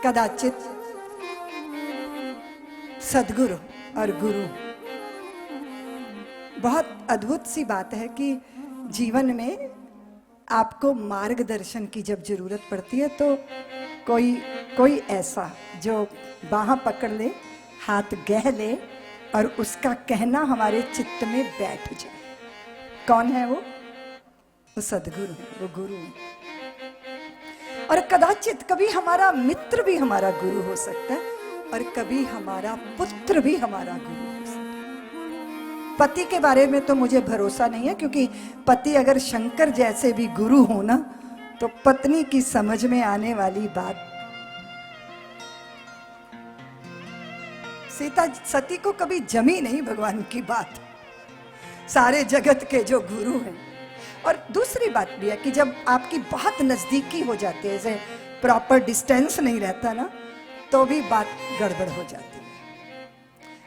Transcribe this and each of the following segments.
कदाचित सद्गुरु और गुरु, बहुत अद्भुत सी बात है कि जीवन में आपको मार्गदर्शन की जब जरूरत पड़ती है तो कोई ऐसा जो बाह पकड़ ले, हाथ गह ले और उसका कहना हमारे चित्त में बैठ जाए। कौन है वो सद्गुरु है, वो गुरु है। और कदाचित कभी हमारा मित्र भी हमारा गुरु हो सकता है और कभी हमारा पुत्र भी हमारा गुरु हो सकता है। पति के बारे में तो मुझे भरोसा नहीं है, क्योंकि पति अगर शंकर जैसे भी गुरु हो ना, तो पत्नी की समझ में आने वाली बात, सीता सती को कभी जमी नहीं भगवान की बात, सारे जगत के जो गुरु हैं। और दूसरी बात भी है कि जब आपकी बहुत नजदीकी हो जाती है, जैसे प्रॉपर डिस्टेंस नहीं रहता ना, तो भी बात गड़बड़ हो जाती है।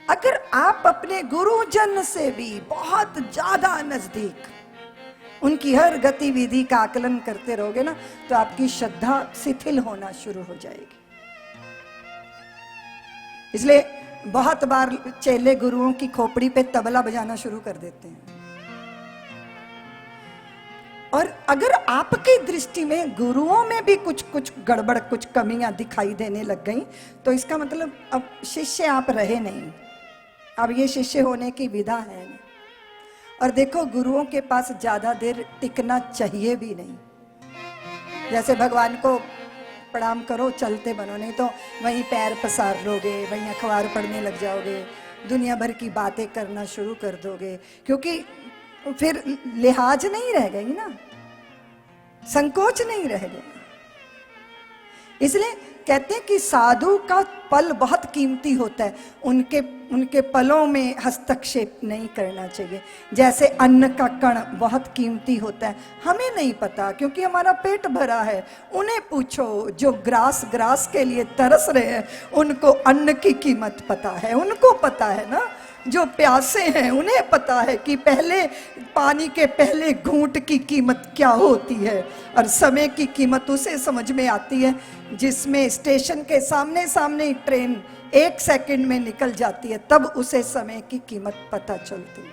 अगर आप अपने गुरुजन से भी बहुत ज्यादा नजदीक, उनकी हर गतिविधि का आकलन करते रहोगे ना, तो आपकी श्रद्धा शिथिल होना शुरू हो जाएगी। इसलिए बहुत बार चेले गुरुओं की खोपड़ी पे तबला बजाना शुरू कर देते हैं। और अगर आपकी दृष्टि में गुरुओं में भी कुछ गड़बड़, कुछ कमियां दिखाई देने लग गई, तो इसका मतलब अब शिष्य आप रहे नहीं, अब ये शिष्य होने की विधा है नहीं। और देखो, गुरुओं के पास ज्यादा देर टिकना चाहिए भी नहीं। जैसे भगवान को प्रणाम करो, चलते बनो, नहीं तो वहीं पैर पसार लोगे, वहीं अखबार पढ़ने लग जाओगे, दुनिया भर की बातें करना शुरू कर दोगे, क्योंकि फिर लिहाज नहीं रह गई ना, संकोच नहीं रह गया। इसलिए कहते हैं कि साधु का पल बहुत कीमती होता है, उनके पलों में हस्तक्षेप नहीं करना चाहिए। जैसे अन्न का कण बहुत कीमती होता है, हमें नहीं पता क्योंकि हमारा पेट भरा है। उन्हें पूछो जो ग्रास के लिए तरस रहे हैं, उनको अन्न की कीमत पता है, उनको पता है ना। जो प्यासे हैं उन्हें पता है कि पहले पानी के पहले घूंट की कीमत क्या होती है। और समय की कीमत उसे समझ में आती है जिसमें स्टेशन के सामने सामने ट्रेन 1 सेकंड में निकल जाती है, तब उसे समय की कीमत पता चलती है।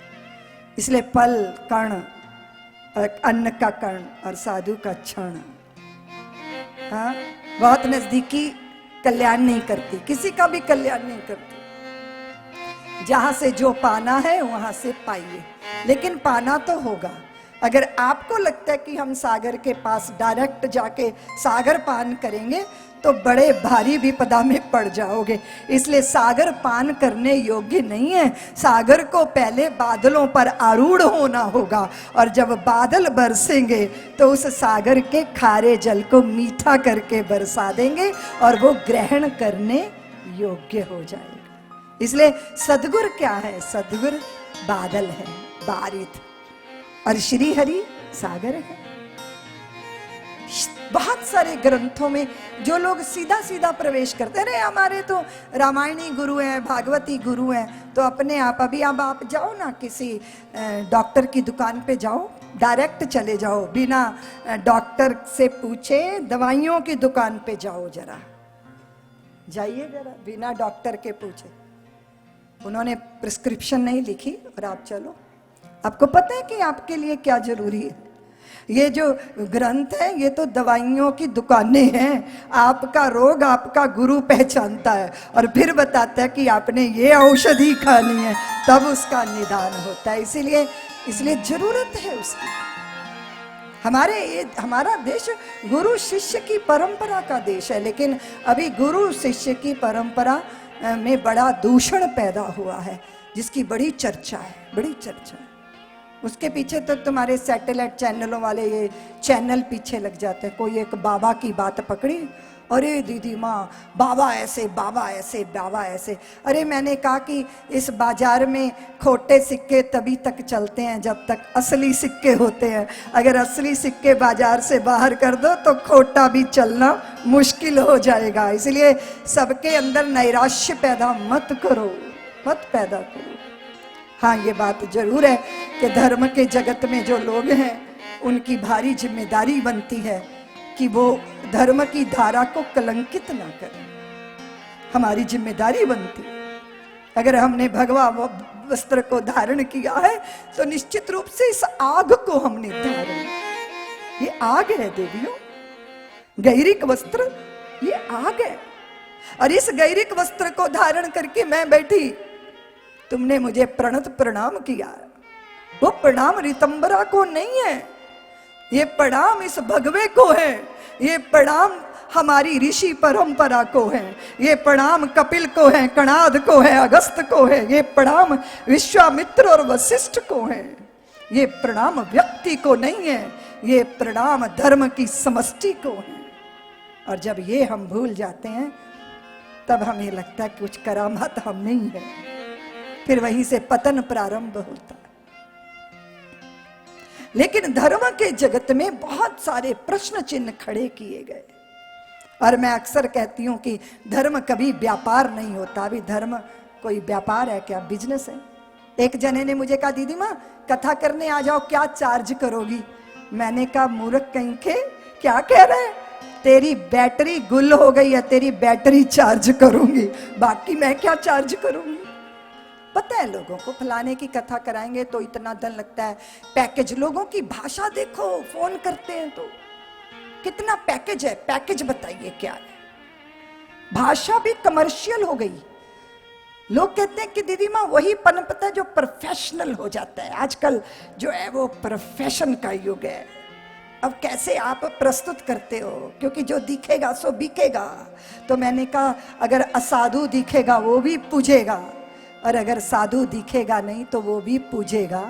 इसलिए पल, कण, अन्न का कण और साधु का क्षण, हाँ, बहुत नजदीकी कल्याण नहीं करती, किसी का भी कल्याण नहीं करती। जहां से जो पाना है वहां से पाइए, लेकिन पाना तो होगा। अगर आपको लगता है कि हम सागर के पास डायरेक्ट जाके सागर पान करेंगे तो बड़े भारी विपदा में पड़ जाओगे। इसलिए सागर पान करने योग्य नहीं है। सागर को पहले बादलों पर आरूढ़ होना होगा, और जब बादल बरसेंगे तो उस सागर के खारे जल को मीठा करके बरसा देंगे और वो ग्रहण करने योग्य हो जाएगा। इसलिए सद्गुरु क्या है? सद्गुरु बादल है, बारिश, और श्री हरि सागर है। बहुत सारे ग्रंथों में जो लोग सीधा सीधा प्रवेश करते हैं, अरे हमारे तो रामायणी गुरु हैं, भागवती गुरु हैं, तो अपने आप अभी अब आप जाओ ना किसी डॉक्टर की दुकान पे जाओ, डायरेक्ट चले जाओ, बिना डॉक्टर से पूछे दवाइयों की दुकान पे जाओ, जरा जाइए, जरा बिना डॉक्टर के पूछे। उन्होंने प्रिस्क्रिप्शन नहीं लिखी और आप चलो, आपको पता है कि आपके लिए क्या जरूरी है। ये जो ग्रंथ है ये तो दवाइयों की दुकानें हैं। आपका रोग आपका गुरु पहचानता है और फिर बताता है कि आपने ये औषधि खानी है, तब उसका निदान होता है। इसीलिए जरूरत है उसकी। हमारा देश गुरु शिष्य की परंपरा का देश है, लेकिन अभी गुरु शिष्य की परंपरा में बड़ा दूषण पैदा हुआ है, जिसकी बड़ी चर्चा है, बड़ी चर्चा है। उसके पीछे तो तुम्हारे सैटेलाइट चैनलों वाले ये चैनल पीछे लग जाते हैं। कोई एक बाबा की बात पकड़ी, अरे दीदी माँ, बाबा ऐसे, बाबा ऐसे, बाबा ऐसे। अरे मैंने कहा कि इस बाजार में खोटे सिक्के तभी तक चलते हैं जब तक असली सिक्के होते हैं। अगर असली सिक्के बाजार से बाहर कर दो तो खोटा भी चलना मुश्किल हो जाएगा। इसलिए सबके अंदर नैराश्य पैदा मत करो, मत पैदा करो। हाँ, ये बात जरूर है कि धर्म के जगत में जो लोग हैं उनकी भारी जिम्मेदारी बनती है कि वो धर्म की धारा को कलंकित ना करें। हमारी जिम्मेदारी बनती है। अगर हमने भगवा वस्त्र को धारण किया है तो निश्चित रूप से इस आग को हमने धारण, ये आग है देवियों, गैरिक वस्त्र ये आग है। और इस गैरिक वस्त्र को धारण करके मैं बैठी, तुमने मुझे प्रणत प्रणाम किया, वो प्रणाम ऋतंबरा को नहीं है, ये प्रणाम इस भगवे को है, ये प्रणाम हमारी ऋषि परंपरा को है, ये प्रणाम कपिल को है, कणाद को है, अगस्त को है, ये प्रणाम विश्वामित्र और वशिष्ठ को है, ये प्रणाम व्यक्ति को नहीं है, ये प्रणाम धर्म की समष्टि को है। और जब ये हम भूल जाते हैं तब हमें लगता है कुछ करामात हम नहीं है, फिर वहीं से पतन प्रारंभ होता है। लेकिन धर्म के जगत में बहुत सारे प्रश्न चिन्ह खड़े किए गए। और मैं अक्सर कहती हूं कि धर्म कभी व्यापार नहीं होता। अभी धर्म कोई व्यापार है क्या? बिजनेस है। एक जने ने मुझे कहा, दीदी माँ कथा करने आ जाओ, क्या चार्ज करोगी? मैंने कहा, मूर्ख कहीं के, क्या कह रहे हैं? तेरी बैटरी गुल हो गई है, तेरी बैटरी चार्ज करूंगी, बाकी मैं क्या चार्ज करूंगी। पता है लोगों को फलाने की कथा कराएंगे तो इतना धन लगता है, पैकेज। लोगों की भाषा देखो, फोन करते हैं तो कितना पैकेज है, पैकेज बताइए क्या है। भाषा भी कमर्शियल हो गई। लोग कहते हैं कि दीदी माँ वही पनपता है जो प्रोफेशनल हो जाता है। आजकल जो है वो प्रोफेशन का युग है। अब कैसे आप प्रस्तुत करते हो, क्योंकि जो दिखेगा सो बिकेगा। तो मैंने कहा अगर असाधु दिखेगा वो भी पूजेगा, और अगर साधु दिखेगा नहीं तो वो भी पूजेगा।